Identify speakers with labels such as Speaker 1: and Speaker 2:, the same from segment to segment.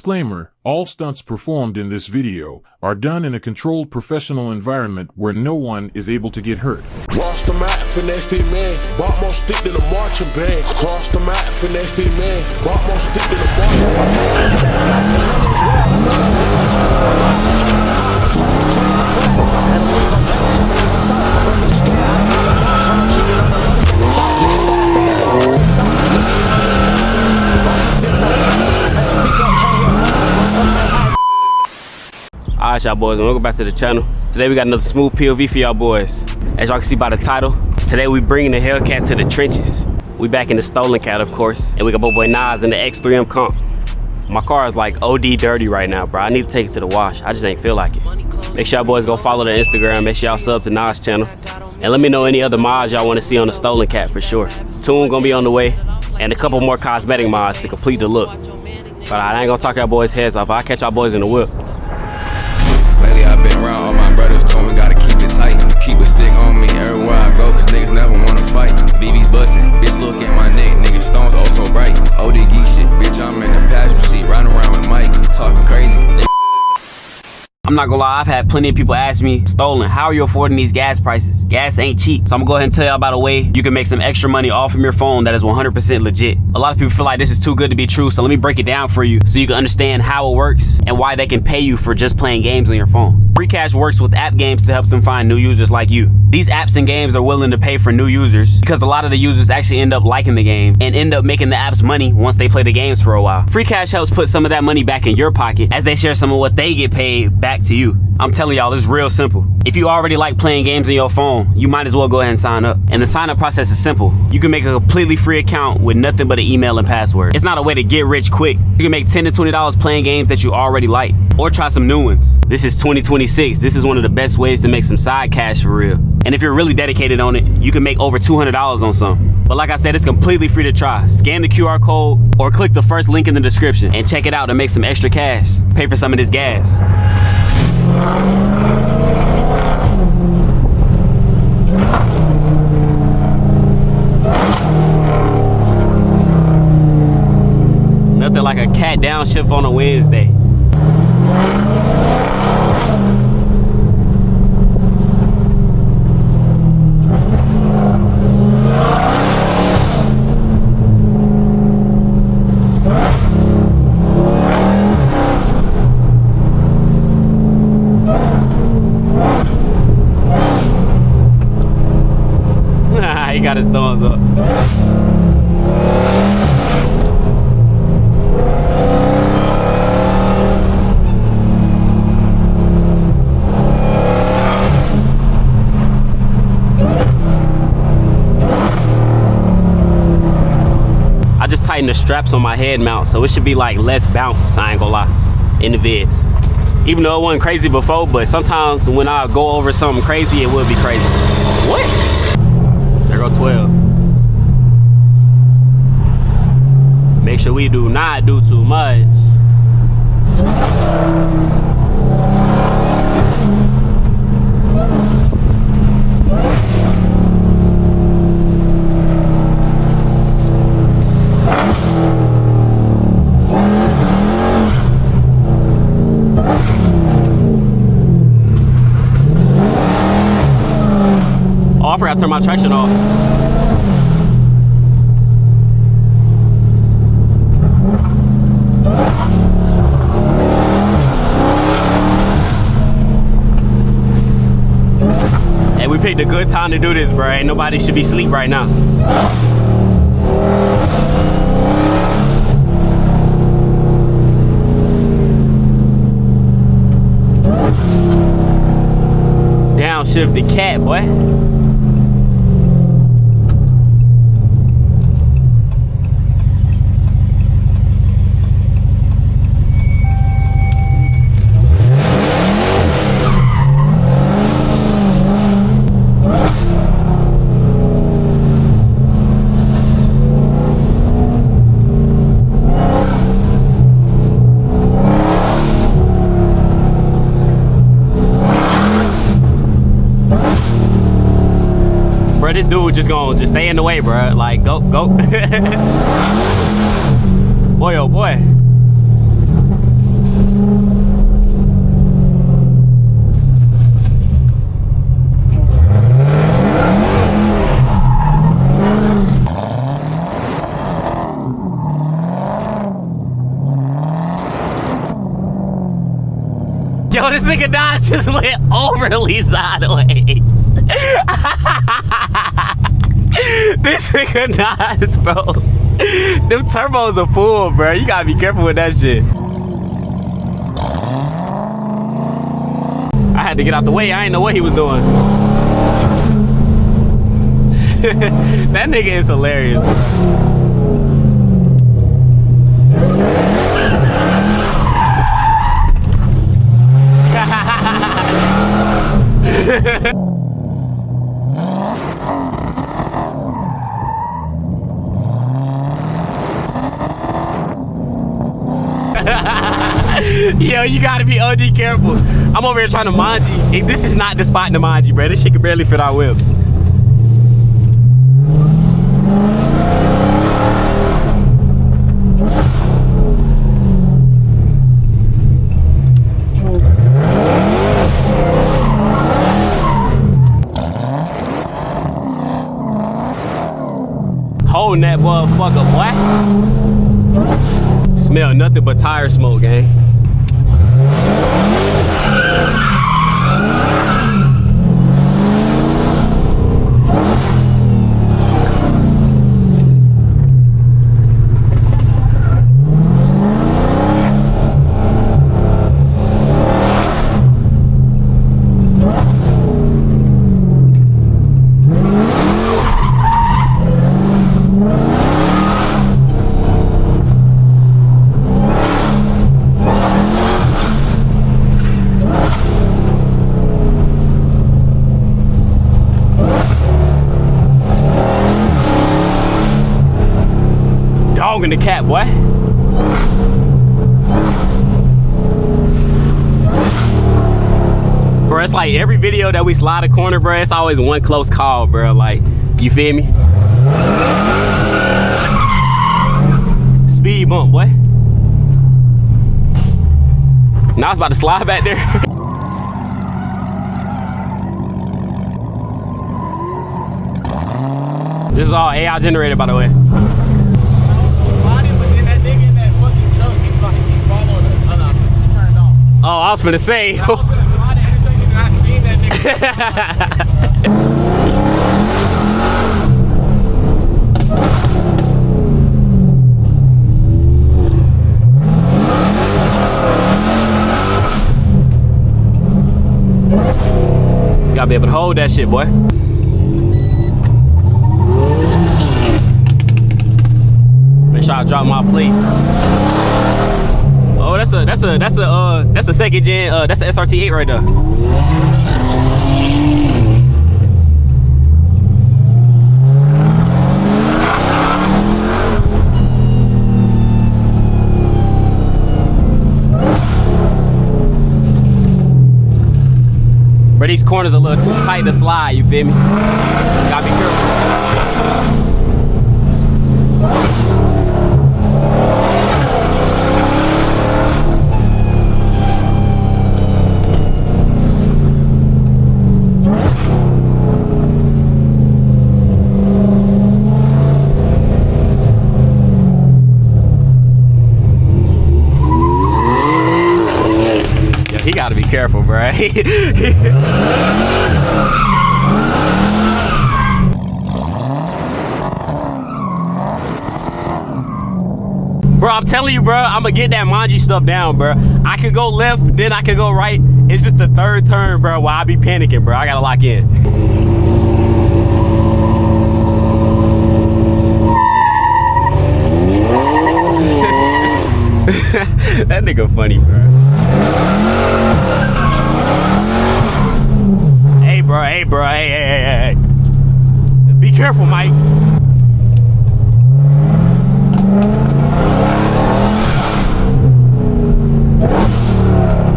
Speaker 1: Disclaimer, all stunts performed in this video are done in a controlled professional environment where no one is able to get hurt.
Speaker 2: Cross the map, finesse the man. Bought more stick than a marching band. Cross the map, finesse the man. Bought more stick than a
Speaker 3: Alright, y'all boys, and welcome back to the channel. Today we got another smooth POV for y'all boys. As y'all can see by the title, today we bringing the Hellcat to the trenches. We back in the STOLN cat, of course, and we got my boy Nas in the X3M comp. My car is like OD dirty right now, bro. I need to take it to the wash. I just ain't feel like it. Make sure y'all boys go follow the Instagram. Make sure y'all sub to Nas channel. And let me know any other mods y'all want to see on the STOLN cat for sure. Tune gonna be on the way, and a couple more cosmetic mods to complete the look. But I ain't gonna talk y'all boys' heads off. I'll catch y'all boys in the whip.
Speaker 4: Lately I've been around, all my brothers told me gotta keep it tight. Keep a stick on me everywhere I go, cause niggas never wanna fight. BB's bustin', bitch look at my neck, nigga stones oh so bright. OD geek shit, bitch I'm in the passenger seat, riding around with Mike, talking crazy.
Speaker 3: I'm not gonna lie, I've had plenty of people ask me, STOLN, how are you affording these gas prices? Gas ain't cheap. So I'm gonna go ahead and tell y'all about a way you can make some extra money off from your phone that is 100% legit. A lot of people feel like this is too good to be true, so let me break it down for you so you can understand how it works and why they can pay you for just playing games on your phone. Free Cash works with app games to help them find new users like you. These apps and games are willing to pay for new users because a lot of the users actually end up liking the game and end up making the apps money once they play the games for a while. Free Cash helps put some of that money back in your pocket as they share some of what they get paid back to you. I'm telling y'all, it's real simple. If you already like playing games on your phone, you might as well go ahead and sign up. And the sign up process is simple. You can make a completely free account with nothing but an email and password. It's not a way to get rich quick. You can make $10 to $20 playing games that you already like, or try some new ones. This is 2026. This is one of the best ways to make some side cash for real. And if you're really dedicated on it, you can make over $200 on some. But like I said, it's completely free to try. Scan the QR code or click the first link in the description and check it out to make some extra cash. Pay for some of this gas. Nothing like a cat downshift on a Wednesday. He got his thumbs up. I just tightened the straps on my head mount, so it should be like less bounce, I ain't gonna lie, in the vids. Even though it wasn't crazy before, but sometimes when I go over something crazy, it will be crazy. What? There go 12. Make sure we do not do too much. Oh, I forgot to turn my traction off. Hey, we picked a good time to do this, bro. Ain't nobody should be asleep right now. Downshift the cat, boy. Bro, this dude just gonna stay in the way, bro. Like, go. Boy, oh boy. Yo, this nigga Nas just went overly sideways. This nigga Nas, bro. Them turbos are full, bro. You gotta be careful with that shit. I had to get out the way. I didn't know what he was doing. That nigga is hilarious, bro. Yo, you gotta be OG careful. I'm over here trying to manji. This is not the spot to manji, bro. This shit can barely fit our whips. Holding that motherfucker, boy. Smell nothing but tire smoke, gang. Dogging the cat, boy. Bro, it's like every video that we slide a corner, bro, it's always one close call, bro. Like, you feel me? Speed bump, boy. Now I was about to slide back there. This is all AI generated, by the way. Oh, I was finna say. You gotta be able to hold that shit, boy. Make sure I drop my plate. Oh, that's a second gen, that's an SRT8 right there. But these corners are a little too tight to slide, you feel me? Gotta be careful. He gotta be careful, bro. Bro, I'm telling you, bro, I'm gonna get that manji stuff down, bro. I could go left, then I could go right. It's just the third turn, bro, where I be panicking, bro. I gotta lock in. That nigga funny, bro. Hey, bro, hey. Be careful, Mike.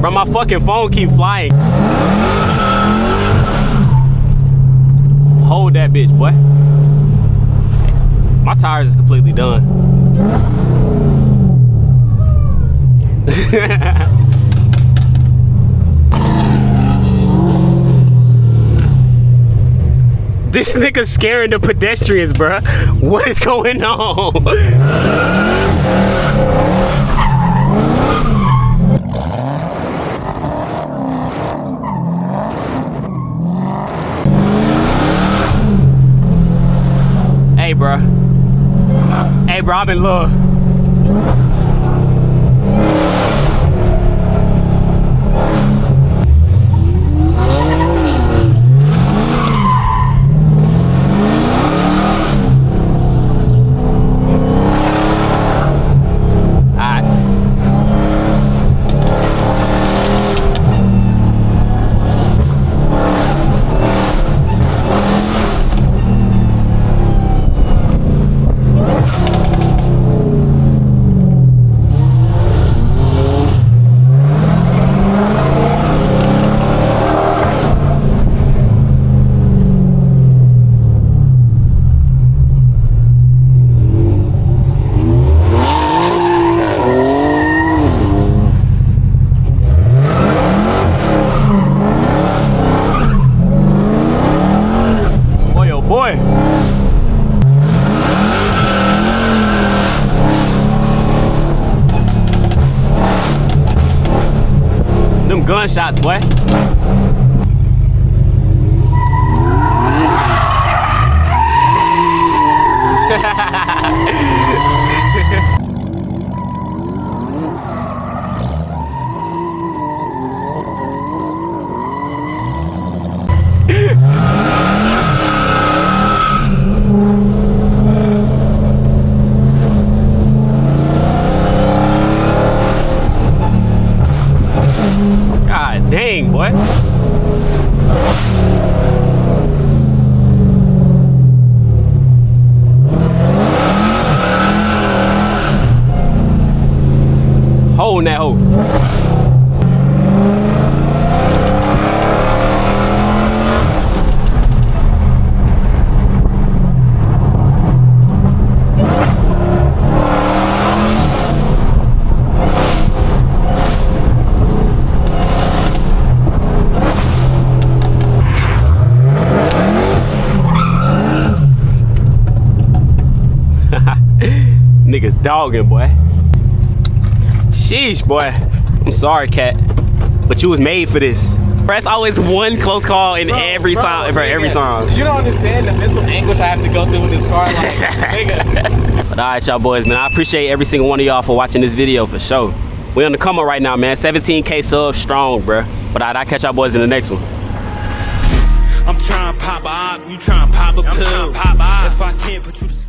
Speaker 3: Bro, my fucking phone keep flying. Hold that bitch, boy. My tires is completely done. This nigga scaring the pedestrians, bruh. What is going on? bro, I'm in love. Boy. Them gunshots, boy. God dang, boy. Holding that hoe. Niggas dogging, boy. Sheesh, boy. I'm sorry, cat, but you was made for this. That's always one close call in every time, bro. Every time.
Speaker 5: You don't understand the mental anguish I have to go through with this car, like, nigga.
Speaker 3: But all right, y'all boys, man. I appreciate every single one of y'all for watching this video for sure. We on the come up right now, man. 17K subs strong, bro. But I'll catch y'all boys in the next one.
Speaker 6: I'm trying to pop a op, you trying to pop a pill. If I can't put you to